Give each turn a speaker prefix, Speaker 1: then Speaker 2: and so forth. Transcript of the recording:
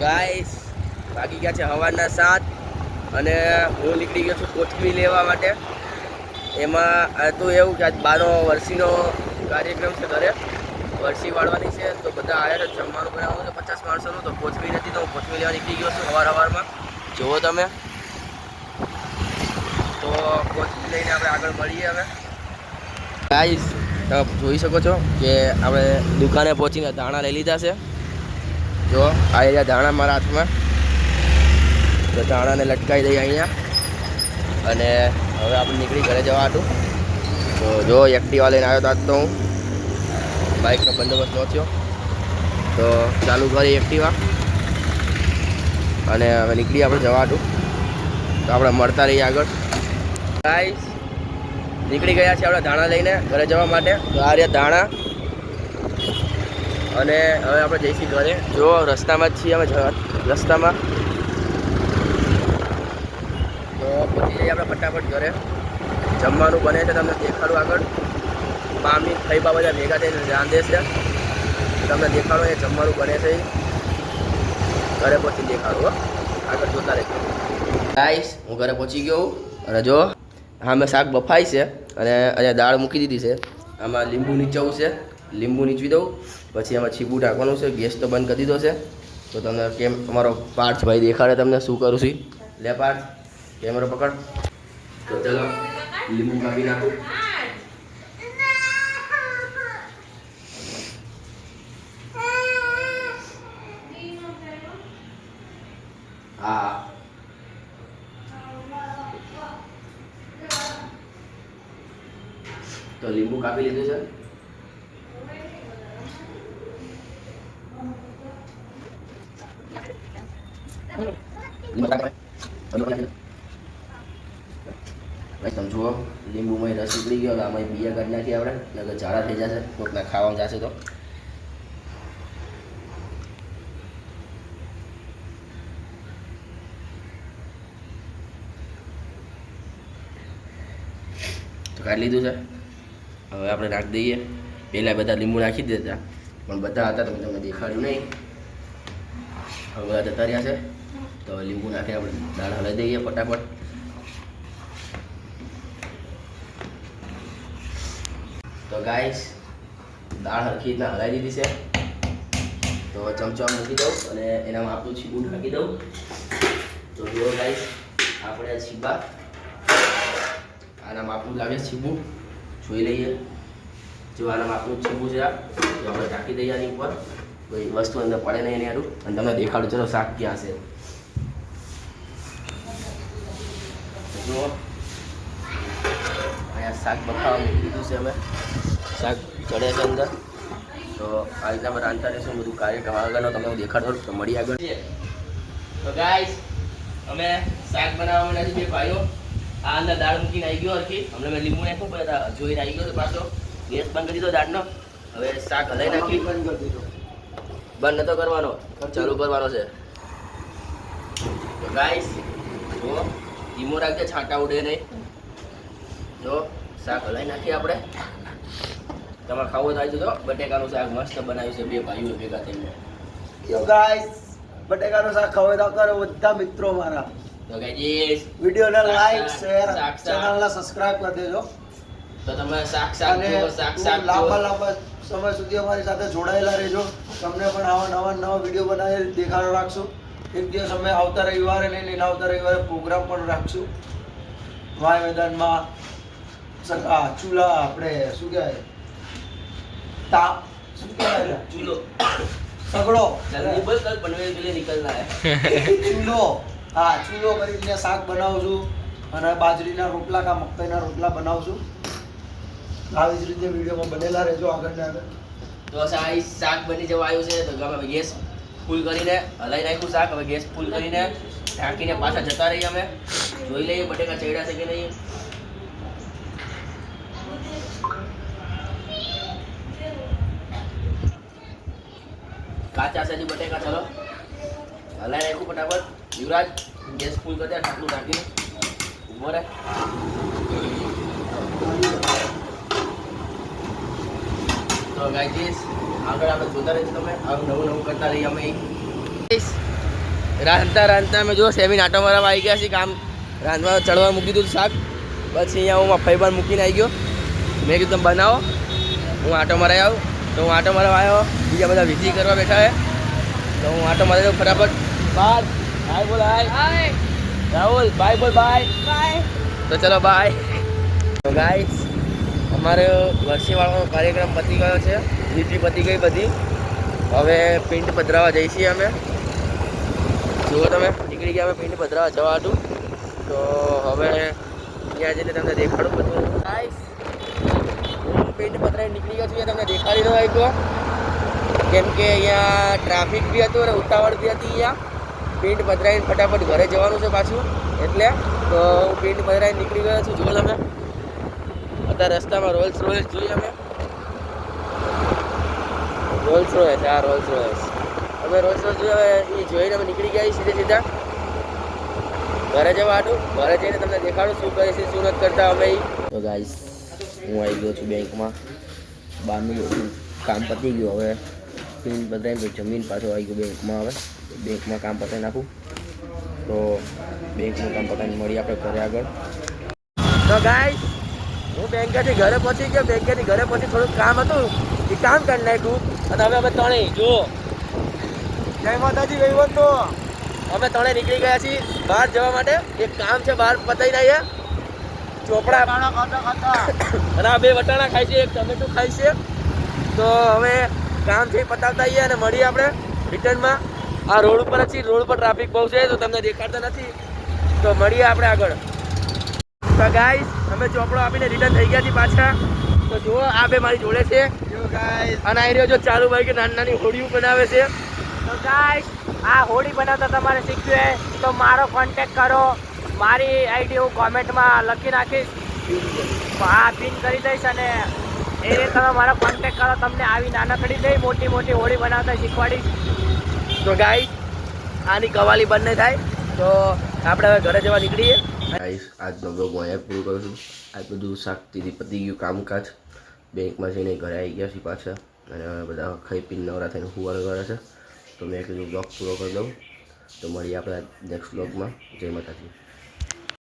Speaker 1: Guys બાકી ગયા છે હવાના 7 અને હું નીકળી ગયો છું કોથમી લેવા માટે. એમાં તો એવું કે આજ 12 વર્ષીનો કાર્યક્રમ છે. ઘરે વર્ષી વાળવાની છે તો બધા આવ્યા છે. જમવાનું બનાવવાનું છે 50 માણસોનું. તો કોથમી નથી તો હું કોથમી લેવા નીકળી ગયો છું સવારમાં. જુઓ તમે, તો કોથમી લઈને આપણે આગળ મળીએ. હવે ગાઈસ તમે જોઈ શકો છો કે આપણે દુકાને પહોંચીને ધાણા લઈ લીધા છે. જો આ રહ્યા ધાણા મારા હાથમાં. તો ધાણાને લટકાવી દઈએ અહીંયા અને હવે આપણે નીકળી ઘરે જવા હતું. તો જો એક્ટિવા લઈને આવ્યો તો આજ તો હું બાઇકનો બંદોબસ્ત પહોંચ્યો તો ચાલુ કરી એક્ટિવા અને હવે નીકળી આપણે જવા હતું. તો આપણે મળતા રહીએ આગળ. ગાઈસ નીકળી ગયા છે આપણે ધાણા લઈને ઘરે જવા માટે. તો આ રહ્યા ધાણા અને હવે આપણે જઈશું ઘરે. જો રસ્તામાં જ છીએ અમે, રસ્તામાં. તો પહોંચી જઈએ આપણે ફટાફટ ઘરે. જમવાનું બને છે તમને દેખાડું આગળ. મામી ફઈબા બધા ભેગા થઈને રાંધે છે. તમને દેખાડો એ જમવાનું બને છે. ઘરે પહોંચી દેખાડું આગળ જોતા રહેજો. ગાઈસ હું ઘરે પહોંચી ગયો અને જો હા મેં શાક બફાઈ છે અને અહીંયા દાળ મૂકી દીધી છે. આમાં લીંબુ નીચવું છે, લીંબુ નીચવી દઉં. પછી આમાં છીબું ઢાંકવાનું છે. ગેસ તો બંધ કરી દીધો છે. તો તમને કેમ અમારો પાર્થભાઈ દેખાડે તમને શું કરું છું. લે પાર્થ, કેમેરો પકડ. તો ચલો લીંબુ કાપી નાખું. હા તો લીંબુ કાપી લીધું છે. તમે જુઓ લીંબુમાં રસ ઉકળી ગયો. આમાં બીજા કાઢી નાખીએ આપણે, નકર ઝાડા થઈ જશે. કોકના ખાવામાં જશે તો. કાઢી લીધું છે. હવે આપણે નાખી દઈએ. પહેલાં બધા લીંબુ નાખી દેતા પણ બધા હતા તમે તમને દેખાડ્યું નહીં. હવે બધા જતા રહ્યા છે. તો લીંબુ નાખીને આપણે દાળ હલાવી દઈએ ફટાફટ. તો ગાઈસ દાળ હરખી રીતના હલાવી દીધી છે. તો ચમચો મૂકી દઉં અને એનામાં આપણું છીબું નાખી દઉં. તો જુઓ ગાઈસ આપણે છીબા આનામાં આપણું લાગે છીબું જોઈ લઈએ. જો આનામાં આપણું છીબું છે. તો આપણે ઢાંકી દઈએ આની ઉપર, કોઈ વસ્તુ અંદર પડે નહીં એની હારું. અને તમને દેખાડું ચલો શાક ક્યાં છે. જો અહીંયા શાક બફાવા મૂકી દીધું છે. અમે શાક ચડે છે અંદર. તો આ રીતના અમે રાંધતા રહીશું. બધું કાર્યક્રમ આગળનો તમને હું દેખાડો. તો મળી આગળ. તો ગાઈસ અમે શાક બનાવવા માટે બે ભાઈઓ આ અંદર દાળ મૂકીને આવી ગયો હરખી. હમણાં મેં લીંબુ નાખ્યું પણ જોઈને આવી ગયો તો પાછો ગેસ બંધ કરી દીધો દાળનો. હવે શાક હલાવી નાખી. બંધ નતો કરવાનો, ચાલુ કરવાનો છે. તો ગાઈસ જો ધીમો રાખજે, છાંટા ઉડે નહીં. જો શાક હલાવી નાખીએ આપણે. તમારે ખાવું તો આવી તો બટેકાનું શાક મસ્ત બનાવ્યું છે બે ભાઈઓ ભેગા થઈને.
Speaker 2: યો ગાઈસ બટેકાનું શાક ખાવા તો કરો બધા મિત્રો મારા.
Speaker 1: તો ગાઈસ
Speaker 2: વિડિયોને લાઈક શેર ચેનલને સબસ્ક્રાઇબ કરી દેજો.
Speaker 1: તો તમે શાક
Speaker 2: લાંબા સમય સુધી અમારી સાથે જોડાયેલા રહેજો. તમને પણ આવા નવા વિડીયો બનાવી દેખાડો રાખશું. એક દિવસ અમે આવતા રવિવારે ને આવતા રવિવારે પ્રોગ્રામ પણ રાખશું. વાય મેદાનમાં ચૂલા આપણે શું કહેવાય શું કહેવાય
Speaker 1: ચૂલો
Speaker 2: સગડો
Speaker 1: જલ્દી બોલ, કલ પનવેલ के लिए निकलना है.
Speaker 2: ચૂલો. હા ચૂલો કરીને શાક બનાવશું અને બાજરીના રોટલા કા મકાઈના રોટલા બનાવશું. આવી જ રીતે વિડીયોમાં બનેલા રહેજો આગળ ને આગળ.
Speaker 1: તો શાક બની જવા આવ્યું છે. તો અમે ગેસ ફૂલ કરીને હલાવી નાખ્યું શાક. હવે ગેસ ફૂલ કરીને ઢાંકીને પાછા જતા રહીએ. અમે જોઈ લઈએ બટેકા ચડ્યા છે કે નહીં. કાચા છે હજી બટેકા. ચલો હલાવી નાખ્યું ફટાફટ. યુવરાજ ગેસ ફૂલ કરી દે, ઢાંકણું ઢાંકીને ઉભો રહે. તો ગાઈસ આગળ આપણે જોતા રહીશું. તમે આવું નવું કરતા રહીએ અમે. રાંધતા અમે જો સેમીન આટો મારવા આવી ગયા છીએ. કામ રાંધવા ચડવા મૂકી દીધું શાક. પછી અહીંયા હું ફઈબાર મૂકીને આવી ગયો. મેં કીધું તમે બનાવો, હું આટો મરાઈ આવું. તો હું આટો મારવા આવ્યો. બીજા બધા વિધિ કરવા બેઠા છે. તો હું આટો મારી દઉં ફટાફટ બાર. હાય બોલ હાય. રાહુલ બાય બોલ બાય. તો ચલો બાય. તો ગાઈસ અમારે વર્ષી વાળવાનો કાર્યક્રમ પતી ગયો છે. વિધિ પતી ગઈ બધી. હવે પિંડ પધરાવા જઈએ છીએ અમે. જુઓ તમે નીકળી ગયા અમે પિંડ પધરાવા જવા હતું. તો હવે ત્યાં જઈને તમને દેખાડું બધું. ગાઈસ હું પિંડ પધરાવી નીકળી ગયો છું. તમને દેખાડી દો એક કેમ કે અહીંયા ટ્રાફિક બી હતું અને ઉતાવળ બી હતી. અહીંયા પિંડ પધરાવીને ફટાફટ ઘરે જવાનું છે પાછું. એટલે તો હું પિંડ પધરાવીને નીકળી ગયો છું. જુઓ તમે અત્યારે રસ્તામાં રોલ્સ રોયસ જોઈએ અમે. રોલ્સ રોયસ અમે રોલ્સ રોયસ જોઈએ. એ જોઈને અમે નીકળી ગયા સીધા ઘરે જવા હતું. ઘરે જઈને તમને દેખાડું શું કરે છે શું નથી કરતા અમે. તો ગાઈસ હું આવી ગયો છું બેંકમાં. બહારનું બધું કામ પતી ગયું. હવે પિન બધાને જમીન પાછો આવી ગયો બેંકમાં. હવે બેંકમાં કામ પતાવી નાખું. તો બેંકનું કામ પતાવીને મળીએ આપણે ઘરે આગળ. તો ગાઈસ હું બેંકેથી ઘરે પહોંચી ગયો. બેંકેથી ઘરે પહોંચી થોડુંક કામ હતું એ કામ કરી નાખ્યું. અને હવે અમે ત્રણેય જુઓ
Speaker 2: જય માતાજી વહીવટ. તો
Speaker 1: અમે ત્રણેય નીકળી ગયા છીએ બહાર જવા માટે. એક કામ છે બહાર પતાવીને આવીએ. ચોપડા
Speaker 2: ખાતા
Speaker 1: અને આ બે વટાણા ખાય છે, એક ટમેટું ખાય છે. તો હવે કામ છે એ પતાવતા આવીએ અને મળીએ આપણે રિટર્નમાં. આ રોડ ઉપર જ છીએ. રોડ પર ટ્રાફિક બહુ છે તો તમને દેખાડતા નથી. તો મળીએ આપણે આગળ. તો ગાઈસ અમે ચોપડો આપીને રિટર્ન થઈ ગયા છીએ પાછા. તો જુઓ આ બે મારી જોડે છે. અને આ રહ્યો જો ચાલુ ભાઈ કે નાની નાની હોડીઓ બનાવે છે.
Speaker 3: તો ગાઈસ આ હોડી બનાવતા તમારે શીખ્યું હોય તો મારો કોન્ટેક્ટ કરો. મારી આઈડી હું કોમેન્ટમાં લખી નાખીશ. હા પિન કરી દઈશ અને એ રીતે તમે મારો કોન્ટેક્ટ કરો. તમને આવી નાનકડી નહીં મોટી મોટી હોડી બનાવતા શીખવાડીશ.
Speaker 1: તો ગાઈસ આની કવાલી બંને થાય. તો આપણે હવે ઘરે જવા નીકળીએ. ગાઈસ આજનો બ્લોગ હું અહીંયા પૂરું કરું છું. આજ બધું શાંતિથી પતી ગયું કામકાજ. બેંકમાં જઈને ઘરે આવી ગયા છીએ પાછા. અને હવે બધા ખાઈ પીને નવરા થઈને હુવાનું કરે છે. તો મેં કીધું બ્લોગ પૂરો કરી દઉં. તો મળીએ આપણે નેક્સ્ટ બ્લોગમાં. જય માતાજી.